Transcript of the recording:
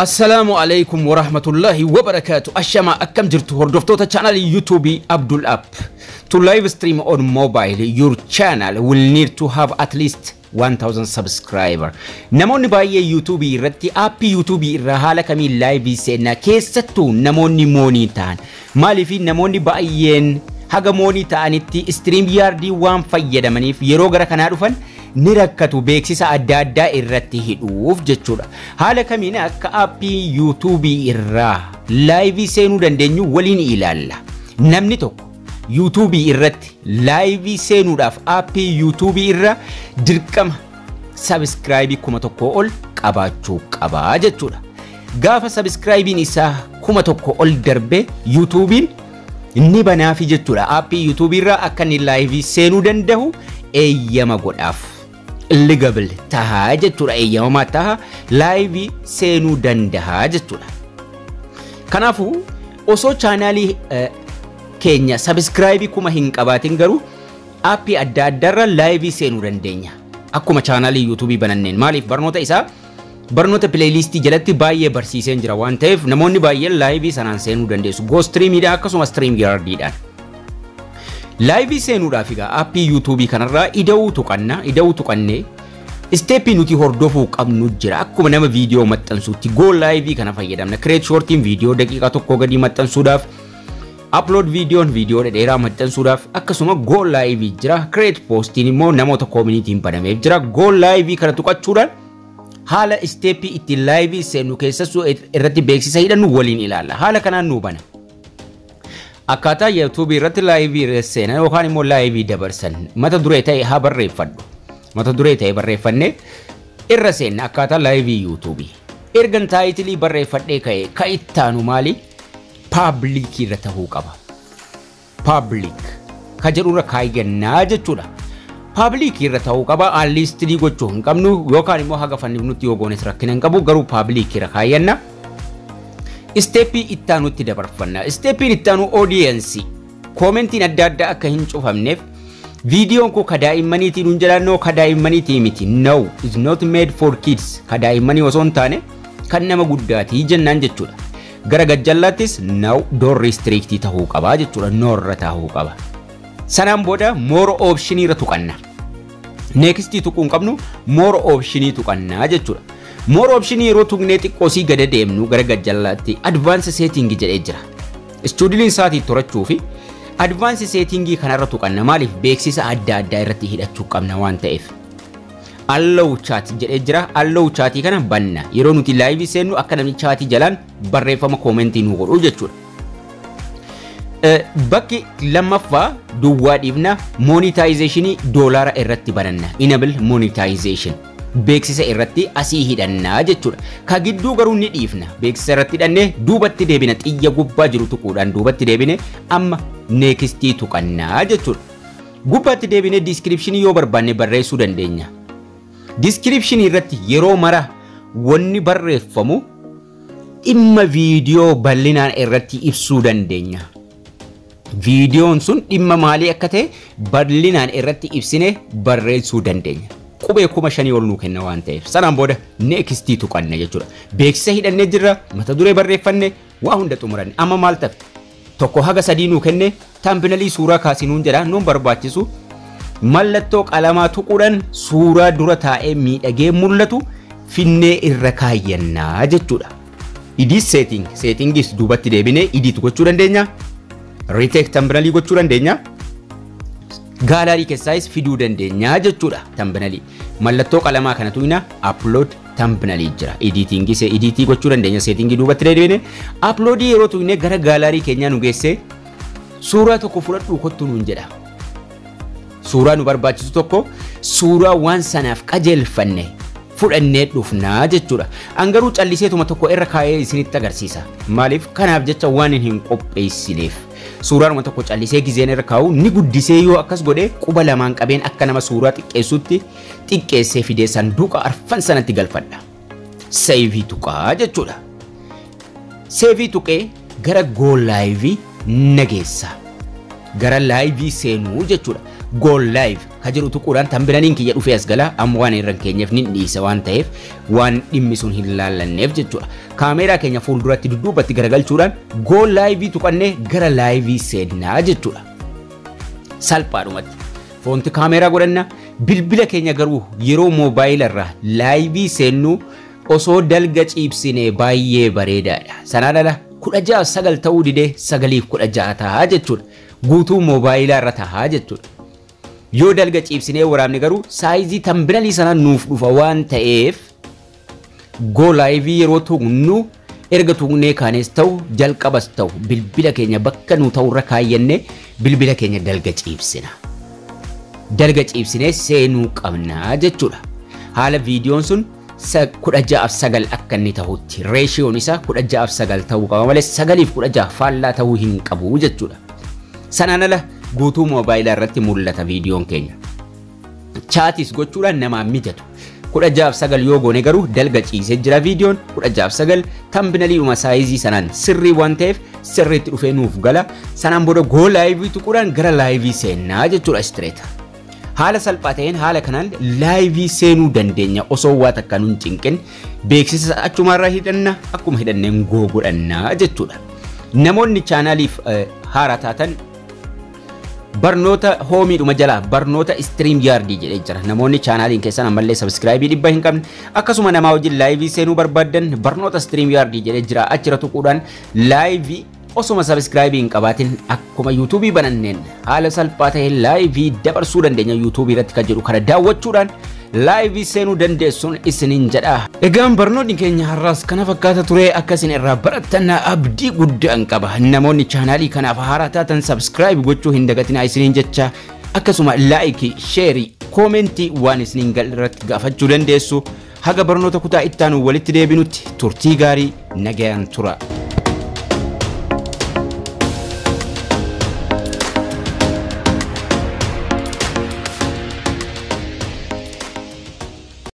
Assalamu alaikum wa rahmatullahi wa barakatuh. Ashama akkam jirtu hordoftoota channel YouTube Abdul App. To live stream on mobile, your channel will need to have at least 1000 subscriber. Namoonni baay'ee YouTube irratti app YouTube irra haala kamiin live seenna keessattuu namoonni moonii ta'an. Maaliif namoonni baay'een haga moonii ta'anitti stream yardii waan fayyadamaniif yeroo gara kanaa dhufan ni rakkatu beeksisa adda addaa irratti hidhuuf jechuudha. Haala kamiin akka appii YouTube irraa live seenuu dandeenyu waliin ilaalla. Namni tokko YouTube irratti live seenuudhaaf appii YouTube irra dirqama subscribe kuma tokko ol qabaachuu qaba jechuudha. Gaafa subscribein isaa kuma tokko ol darbe YouTubein ni banaafi jechuudha. Appii YouTube irra akka ni live seenuu danda'u eeyyama godhaaf. Legal taha jechuudha eeyyama taha live seenuu danda'a jechuudha. Kanaafu osoo channelii keenya subscribe kuma hin qabaatin garuu appii adda addaarra live seenuu dandeenya. Akkuma channelii YouTube bananneen maaliif barnoota isaa barnoota playlist jalatti baay'ee barsiiseen jira waan ta'eef namoonni baay'een live sanaan seenuu dandeessu. Go streamidhaan akkasuma stream yardiidhaan. Live seenuudhaaf egaa appii YouTube kanarraa ida'uu tuqannee steepii nuti hordofuu qabnu jira. Akkuma nama viidiyoo maxxansuutti go live kana fayyadamna. Create shortiin viidiyoo daqiiqaa tokko gadi maxxansuudhaaf, upload viidiyoo dheeraa maxxansuudhaaf akkasuma go live jira. Create postiin immoo namoota community'n banameef jira. Go live kana tuqachuudhaan haala steepii itti live seenu keessasuu irratti beeksisa hidhannu waliin ilaalla. Haala kanaan nu bana. Akkaataa YouTube irratti live seenan yookaan immoo live dabarsan mata duree ta'e haa barreeffadhu. Mata duree ta'e barreeffannee irra seenna akkaataa live YouTube. Ergan taayitilii barreeffadhee ka'e ka ittaanu maali? Public irra ta'uu qaba. Public ka jedhurra kaayyannaa jechuudha. Public irra ta'uu qaba. Unlisted gochuu hin qabnu yookaan immoo haga fanniif nutti yoo goones rakkina hin qabu garuu public irra kaayyannaa. Steepii ittaanutti dabarfanna. Steepiin ittaanu audience commentiin adda addaa akka hin cufamneef videoon ko kadaa'immaniitiin hin jedhannoo kadaa'immaniitii miti. No, is not made for kids. Kadaa'immanii osoo hin taane kan nama guddaatii jennaan jechuudha. Gara gajjallaattis no, don't restrict ta'uu qaba jechuudha. No irra ta'uu qaba. Sanaan booda more option irra tuqanna. Next tuquun qabnu more option tuqannaa jechuudha. More option yeroo tuqnee xiqqoosii gada deemnu gara gajjallaatti advance setting jedhee jira. Stuudiyoon isaatii torachuu fi advance setting kanarra tuqanna maaliif beeksisa adda addaa irratti hidhachuu qabna waan ta'eef. Allow chat jedhee jira. Allow chat kana banna. Yeroo nuti live seennu akka namni chat jalaan barreeffama commentii nu godhu jechuudha. Bakki lammaffaa duwwaa dhiifna monetization doolaara irratti bananna. Enable monetization. Beeksisa irratti asii hidhannaa jechuudha. Ka gidduu garuu ni dhiifna. Beeksisa irratti hidhannee duubatti deebina xiyya gubbaa jiru tuquudhaan duubatti deebine amma next tuqannaa jechuudha. Gubbaatti deebine description yoo barbaanne barreessuu dandeenya. Description irratti yeroo mara wanni barreeffamu dhimma viidiyoo bal'inaan irratti ibsuu dandeenya. Viidiyoon sun dhimma maalii akka ta'e bal'inaan irratti ibsine barreessuu dandeenya. Qubee 5,000 ol nu kenna waan ta'eef sanaan booda next tuqanna jechuudha. Beeksisa hidhannee jirra, mata duree barreeffanne waa hunda xumuranne. Amma maal ta'e? Tokko haga 3 nu kenne thumbnailii suuraa kaasinuun jedha nuun barbaachisu. Mallattoo qalamaa tuquudhaan suuraa dura taa'ee miidhagee mul'atu finnee irra kaayyannaa jechuudha. Edit settingis duubatti deebinee edit gochuu dandeenya. Retake thumbnailii gochuu dandeenya. Gaalaarii keessaayis fiduu dandeenya jechuudha. Thumbnailii mallattoo qalamaa kana tuina upload thumbnailii jira. Editii gochuu dandeenya. Settingii duubatti deebine upload yeroo tuine gara gaalaarii keenyaa nu geesse suuraa tokko fudhadhuu kottu nuun jedha. Suuraa nu barbaachisu tokko suuraa waan sanaaf qajeelfanne fudhannee dhufnaa jechuudha. Angaruu calliseetuma tokko irra kaayee isinitti agarsiisa. Maaliif kanaaf jecha waan hin qopheessineef. Suuraan tokko callisee gizeen irra kaa'u ni guddisee yoo akkas godhe quba lamaan qabeen akka nama suuraa xiqqeessutti xiqqeessee fidee sanduuqa arfan sanatti galfadha. Save tuqaa jechuudha. Save tuqee gara go live nageessa. Gara live seenuu jechuudha. go live kajiru tuquran tambiranin kiyya dhufe asgala am waan irran keenyaf nin dhiisa waan ta'eef waan dhimmi sun hin laallanneef jechuudha kaamera keenya fuulduratti dudduubatti garagalchuudhaan go live tuqannee gara live seennaa jechuudha salphaadhumatti foonti kaamera godhanna bilbila keenya garuu yeroo mobile irraa live seennu osoo dalga ciibsine baay'ee bareedaadha sanaadha 16 ta'uu didee 9:16 ta'a jechuudha guutuu mobile irra ta'a jechuudha yoo dalga ciibsine waraabne garuu saayizii tambiralii sana nuuf dhufa waan ta'eef go live yeroo tuqnu erga tuqnee kaanes ta'u jalqabas ta'u bilbila keenya bakka nu ta'u irra kaayyannee bilbila keenya dalga ciibsina dalga ciibsine seenuu qabna jechuudha haala viidiyoon sun 16:9 akka inni ta'utti ratioon isaa 16:9 ta'uu qaba malee 9:16 faallaa ta'uu hin qabu jechuudha sanaan ala guutuu mobile irratti mul'ata viidiyoon keenya chaatis gochuudhaan nama mijatu 16:9 yoo goone garuu dalga ciisee jira viidiyoon 16:9 tambinaliidhuma saayizii sanaan sirrii waan ta'eef sirriitti dhufee nuuf gala sanaan booda go live tuquudhaan gara live seennaa jechuudha straight haala salphaa ta'een haala kanaan live seenuu dandeenya osoo waa takka nuun cinqin beeksisa achumarraa hidhanna akkuma hidhanneen go godhannaa jechuudha namoonni chaanaaliif haaraa taatan barnoota hoomiidhuma jala barnoota stream yardii jedhee jira namoonni chaanaaliin keessan ammallee subscribe dhibba hin qabne akkasuma namaa wajjin live seenuu barbaadan barnoota stream yardii jedhee jira achira tuquudhaan live osuma subscribe hin qabaatin akkuma YouTube bananneen haala salphaa ta'een live dabarsuu dandeenya YouTube irratti kan jedhu kana daawwachuudhaan live seenuu dandeessuun isiniin jedha egaan barnoonni keenya har'aas kana fakkaata ture akkasin irraa barattan abdii guddaan qaba namoonni chaanaalii kanaaf haaraa taatan subscribe gochuu hin dagatinaa isiniin jecha akkasuma like share comment waan isiniin gal irratti gaafachuu dandeessu haga barnoota kutaa ittaanu walitti deebinutti turtii gaarii nagayaan tura